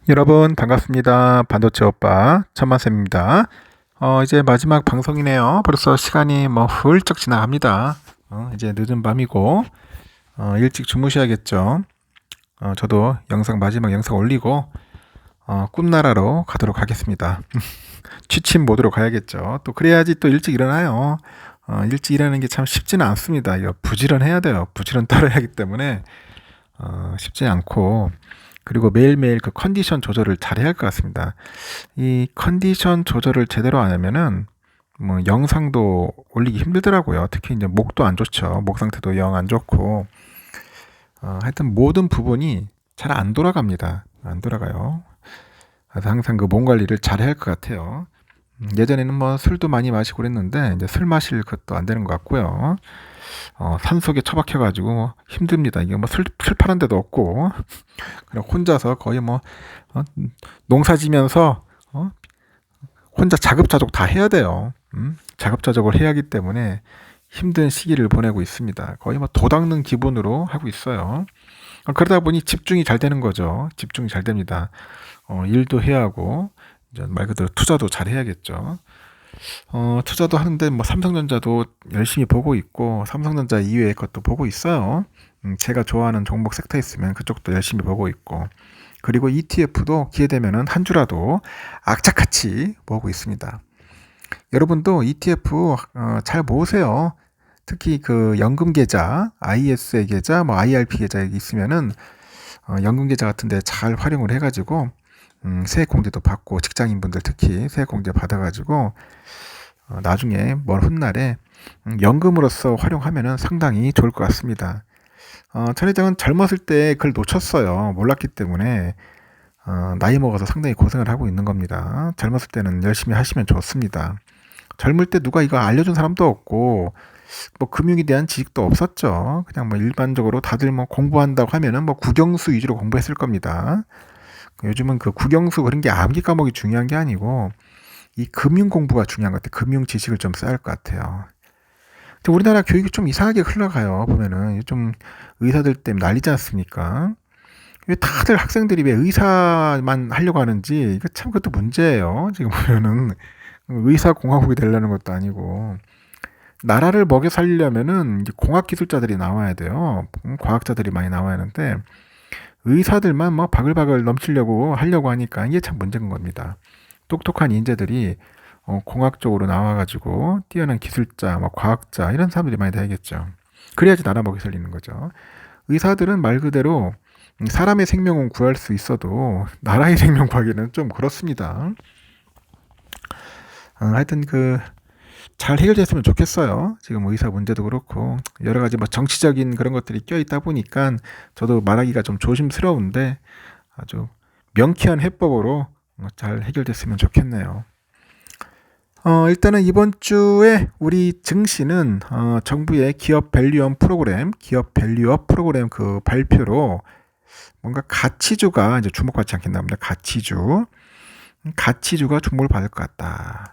여러분 반갑습니다. 반도체 오빠 천만쌤입니다. 이제 마지막 방송이네요. 벌써 시간이 훌쩍 지나갑니다. 이제 늦은 밤이고 일찍 주무셔야겠죠. 저도 마지막 영상 올리고 꿈나라로 가도록 하겠습니다. 취침 모드로 가야겠죠. 또 그래야지 또 일찍 일어나요. 일찍 일어나는 게 참 쉽지는 않습니다. 이거 부지런해야 돼요. 부지런 따라야 하기 때문에 쉽지 않고, 그리고 매일매일 그 컨디션 조절을 잘 해야 할 것 같습니다. 이 컨디션 조절을 제대로 안 하면은 영상도 올리기 힘들더라고요. 특히 이제 목도 안 좋죠. 목 상태도 영 안 좋고, 하여튼 모든 부분이 잘 안 돌아갑니다. 안 돌아가요. 그래서 항상 그 몸 관리를 잘 해야 할 것 같아요. 예전에는 술도 많이 마시고 그랬는데 이제 술 마실 것도 안 되는 것 같고요. 산속에 처박혀가지고 힘듭니다. 이게 술 파는 데도 없고, 그냥 혼자서 거의 농사 지면서, 혼자 자급자족 다 해야 돼요. 자급자족을 해야 하기 때문에 힘든 시기를 보내고 있습니다. 거의 도 닦는 기분으로 하고 있어요. 그러다 보니 집중이 잘 되는 거죠. 집중이 잘 됩니다. 일도 해야 하고, 이제 말 그대로 투자도 잘 해야겠죠. 투자도 하는데 삼성전자도 열심히 보고 있고, 삼성전자 이외의 것도 보고 있어요. 제가 좋아하는 종목 섹터 있으면 그쪽도 열심히 보고 있고, 그리고 ETF도 기회 되면은 한 주라도 악착같이 보고 있습니다. 여러분도 ETF 잘 모으세요. 특히 그 연금 계좌, ISA 계좌, IRP 계좌 있으면은 연금 계좌 같은데 잘 활용을 해가지고 세액 공제도 받고, 직장인분들 특히 세액 공제 받아가지고 나중에 먼 훗날에 연금으로서 활용하면은 상당히 좋을 것 같습니다. 전 회장은 젊었을 때 그걸 놓쳤어요. 몰랐기 때문에 나이 먹어서 상당히 고생을 하고 있는 겁니다. 젊었을 때는 열심히 하시면 좋습니다. 젊을 때 누가 이거 알려준 사람도 없고, 금융에 대한 지식도 없었죠. 그냥 일반적으로 다들 공부한다고 하면은 국영수 위주로 공부했을 겁니다. 요즘은 그 국영수 그런 게 암기 과목이 중요한 게 아니고 이 금융 공부가 중요한 것 같아요. 금융 지식을 좀 써야 할 것 같아요. 근데 우리나라 교육이 좀 이상하게 흘러가요. 보면은 좀 의사들 때문에 난리지 않습니까? 왜 다들 학생들이 왜 의사만 하려고 하는지, 이거 참 그것도 문제예요. 지금 보면은 의사 공화국이 되려는 것도 아니고, 나라를 먹여 살리려면은 이제 공학 기술자들이 나와야 돼요. 과학자들이 많이 나와야 하는데 의사들만 바글바글 넘치려고 하려고 하니까 이게 참 문제인 겁니다. 똑똑한 인재들이 공학 쪽으로 나와가지고 뛰어난 기술자, 과학자 이런 사람들이 많이 돼야겠죠. 그래야지 나라 먹여 살리는 거죠. 의사들은 말 그대로 사람의 생명은 구할 수 있어도 나라의 생명 구하기는 좀 그렇습니다. 하여튼 잘 해결됐으면 좋겠어요. 지금 의사 문제도 그렇고 여러 가지 정치적인 그런 것들이 껴있다 보니까 저도 말하기가 좀 조심스러운데 아주 명쾌한 해법으로 잘 해결됐으면 좋겠네요. 일단은 이번 주에 우리 증시는 정부의 기업 밸류업 프로그램 그 발표로 뭔가 가치주가 이제 주목받지 않겠나 봅니다. 가치주가 주목을 받을 것 같다.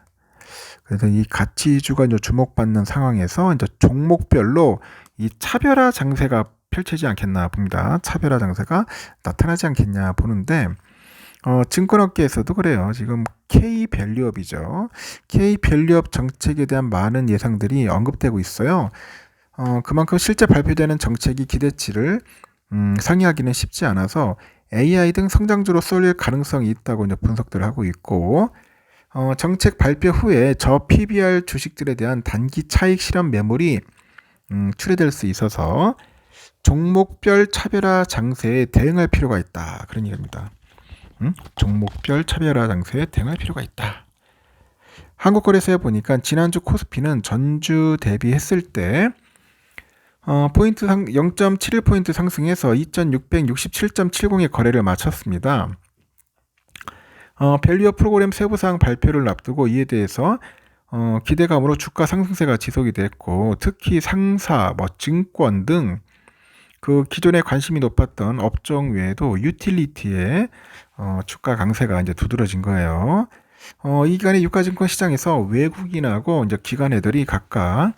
그래서 이 가치주가 이제 주목받는 상황에서 이제 종목별로 이 차별화 장세가 펼쳐지지 않겠나 봅니다. 차별화 장세가 나타나지 않겠냐 보는데, 증권업계에서도 그래요. 지금 K밸류업이죠. K밸류업 정책에 대한 많은 예상들이 언급되고 있어요. 그만큼 실제 발표되는 정책이 기대치를 상회하기는 쉽지 않아서 AI 등 성장주로 쏠릴 가능성이 있다고 이제 분석들을 하고 있고, 정책 발표 후에 저 PBR 주식들에 대한 단기 차익 실현 매물이 출회될 수 있어서 종목별 차별화 장세에 대응할 필요가 있다. 그런 얘기입니다. 종목별 차별화 장세에 대응할 필요가 있다. 한국거래소에 보니까 지난주 코스피는 전주 대비했을 때 포인트 0.71포인트 상승해서 2667.70의 거래를 마쳤습니다. 밸류업 프로그램 세부사항 발표를 앞두고 이에 대해서 기대감으로 주가 상승세가 지속이 됐고, 특히 상사, 증권 등 그 기존에 관심이 높았던 업종 외에도 유틸리티의 주가 강세가 이제 두드러진 거예요. 이 기간에 유가증권 시장에서 외국인하고 이제 기관애들이 각각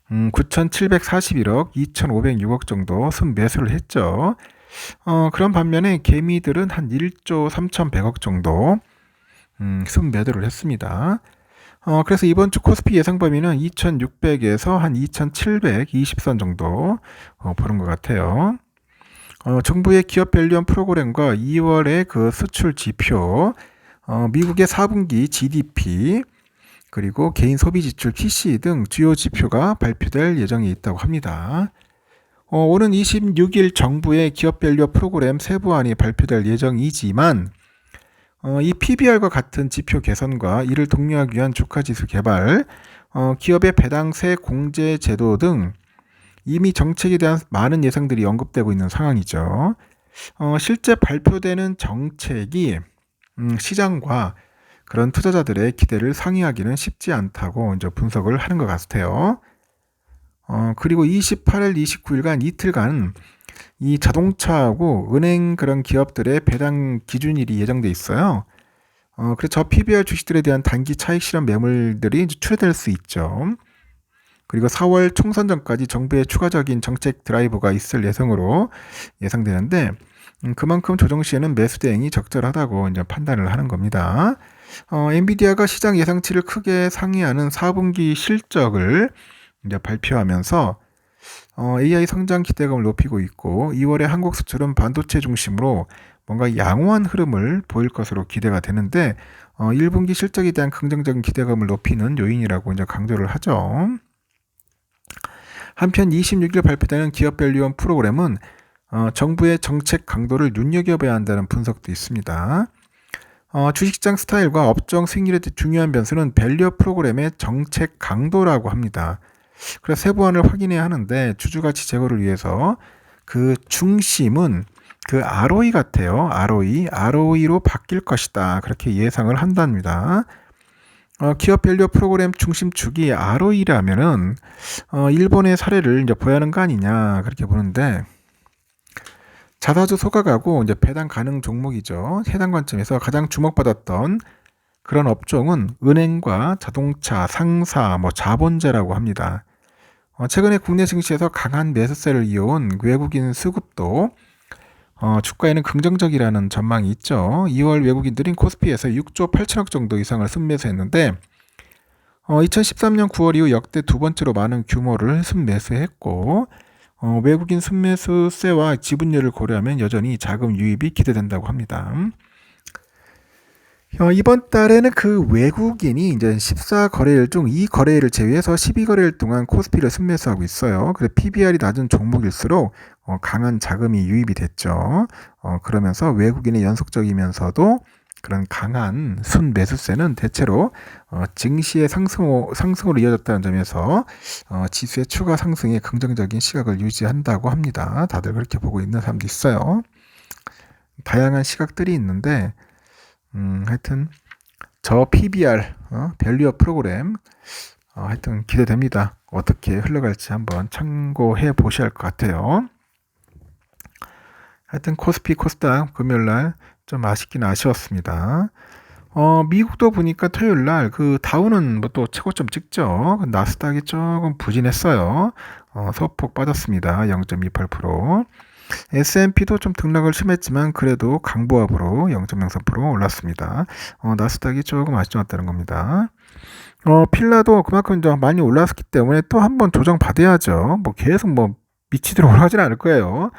9,741억, 2,506억 정도 순매수를 했죠. 그런 반면에 개미들은 한 1조 3,100억 정도 순매도를 했습니다. 그래서 이번 주 코스피 예상 범위는 2,600에서 한 2,720선 정도 보는 것 같아요. 정부의 기업 밸류업 프로그램과 2월의 그 수출 지표, 미국의 4분기 GDP, 그리고 개인 소비 지출 PCE 등 주요 지표가 발표될 예정이 있다고 합니다. 오는 26일 정부의 기업 밸류업 프로그램 세부안이 발표될 예정이지만 이 PBR과 같은 지표 개선과 이를 독려하기 위한 주가지수 개발, 기업의 배당세 공제 제도 등 이미 정책에 대한 많은 예상들이 언급되고 있는 상황이죠. 실제 발표되는 정책이 시장과 그런 투자자들의 기대를 상회하기는 쉽지 않다고 이제 분석을 하는 것 같아요. 그리고 28일, 29일간 이틀간 이 자동차하고 은행 그런 기업들의 배당 기준일이 예정돼 있어요. 그래서 저 PBR 주식들에 대한 단기 차익 실현 매물들이 출회될 수 있죠. 그리고 4월 총선 전까지 정부의 추가적인 정책 드라이브가 있을 예상으로 예상되는데 그만큼 조정 시에는 매수 대응이 적절하다고 이제 판단을 하는 겁니다. 엔비디아가 시장 예상치를 크게 상회하는 4분기 실적을 이제 발표하면서 AI 성장 기대감을 높이고 있고 2월에 한국 수출은 반도체 중심으로 뭔가 양호한 흐름을 보일 것으로 기대가 되는데 1분기 실적에 대한 긍정적인 기대감을 높이는 요인이라고 이제 강조를 하죠. 한편 26일 발표되는 기업 밸류업 프로그램은 정부의 정책 강도를 눈여겨봐야 한다는 분석도 있습니다. 주식시장 스타일과 업종 수익률에 중요한 변수는 밸류업 프로그램의 정책 강도라고 합니다. 그래서 세부안을 확인해야 하는데 주주가치 제고를 위해서 그 중심은 그 ROE 같아요. ROE로 바뀔 것이다. 그렇게 예상을 한답니다. 기업 밸류 프로그램 중심축이 ROE라면은 일본의 사례를 이제 보여야 하는 거 아니냐 그렇게 보는데 자사주 소각하고 이제 배당 가능 종목이죠. 해당 관점에서 가장 주목받았던 그런 업종은 은행과 자동차, 상사, 자본재라고 합니다. 최근에 국내 증시에서 강한 매수세를 이어온 외국인 수급도 주가에는 긍정적이라는 전망이 있죠. 2월 외국인들인 코스피에서 6조 8천억 정도 이상을 순매수했는데 2013년 9월 이후 역대 두 번째로 많은 규모를 순매수했고 외국인 순매수세와 지분율을 고려하면 여전히 자금 유입이 기대된다고 합니다. 이번 달에는 그 외국인이 이제 14거래일 중 2거래일을 제외해서 12거래일 동안 코스피를 순매수하고 있어요. 그래서 PBR이 낮은 종목일수록 강한 자금이 유입이 됐죠. 그러면서 외국인의 연속적이면서도 그런 강한 순매수세는 대체로 증시의 상승으로 이어졌다는 점에서 지수의 추가 상승에 긍정적인 시각을 유지한다고 합니다. 다들 그렇게 보고 있는 사람도 있어요. 다양한 시각들이 있는데 하여튼 저 PBR 밸류업 프로그램 하여튼 기대됩니다. 어떻게 흘러갈지 한번 참고해 보셔야 할 것 같아요. 하여튼 코스피 코스닥 금요일날 좀 아쉽긴 아쉬웠습니다. 미국도 보니까 토요일날 그 다우는 또 최고점 찍죠. 나스닥이 조금 부진했어요. 소폭 빠졌습니다. 0.28%. S&P도 좀 등락을 심했지만 그래도 강보합으로 0.03% 올랐습니다. 나스닥이 조금 아쉬웠다는 겁니다. 필라도 그만큼 이제 많이 올랐기 때문에 또 한번 조정 받아야죠. 계속 미치도록 올라가진 않을 거예요.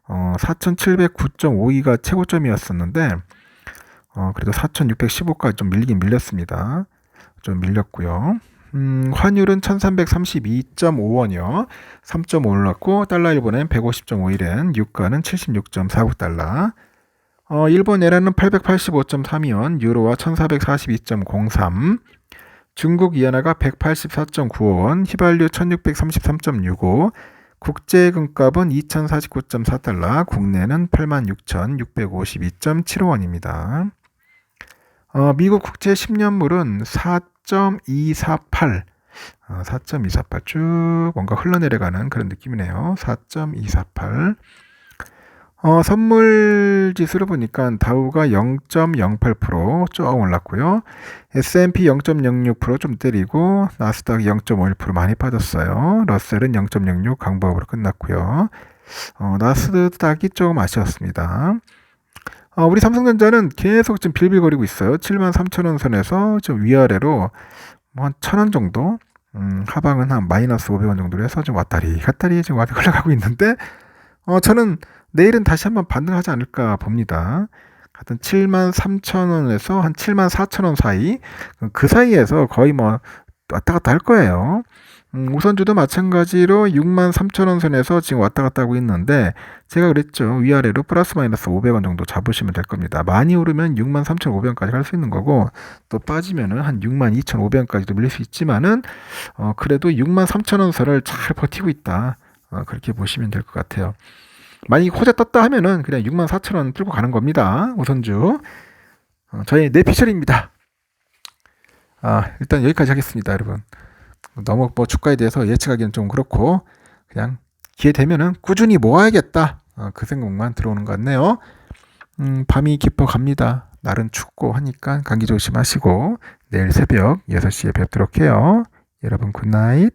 4,709.52가 최고점이었었는데 그래도 4,615까지 좀 밀리긴 밀렸습니다. 좀 밀렸고요. 환율은 1332.5원이요. 3.5 올랐고 달러 일본엔 150.51엔, 유가는 76.49달러. 일본 예란은 885.32원, 유로와 1442.03, 중국 이엔화가 184.95원, 휘발유 1633.65, 국제금값은 2049.4달러, 국내는 86,652.75원입니다. 미국 국채 10년물은 4.248 쭉 뭔가 흘러내려가는 그런 느낌이네요. 4.248. 선물 지수를 보니까 다우가 0.08% 조금 올랐고요. S&P 0.06% 좀 때리고 나스닥 0.51% 많이 빠졌어요. 러셀은 0.06 강보합으로 끝났고요. 나스닥이 조금 아쉬웠습니다. 우리 삼성전자는 계속 지금 빌빌거리고 있어요. 73,000원 선에서 좀 위아래로 뭐 한 1,000원 정도, 하방은 한 마이너스 500원 정도로 해서 좀 왔다리 갔다리 지금 올라가고 있는데, 저는 내일은 다시 한번 반등하지 않을까 봅니다. 하여튼 73,000원에서 한 74,000원 사이, 그 사이에서 거의 뭐 왔다 갔다 할 거예요. 우선주도 마찬가지로 63,000원 선에서 지금 왔다 갔다 하고 있는데, 제가 그랬죠. 위아래로 플러스 마이너스 500원 정도 잡으시면 될 겁니다. 많이 오르면 63,500원까지 갈 수 있는 거고, 또 빠지면은 한 62,500원까지도 밀릴 수 있지만은, 그래도 63,000원 선을 잘 버티고 있다. 그렇게 보시면 될 것 같아요. 만약에 호재 떴다 하면은 그냥 64,000원 뚫고 가는 겁니다. 우선주. 저의 내피셜입니다. 일단 여기까지 하겠습니다, 여러분. 너무 뭐 주가에 대해서 예측하기는 좀 그렇고, 그냥 기회 되면은 꾸준히 모아야겠다. 그 생각만 들어오는 것 같네요. 밤이 깊어 갑니다. 날은 춥고 하니까 감기 조심하시고, 내일 새벽 6시에 뵙도록 해요. 여러분 굿나잇.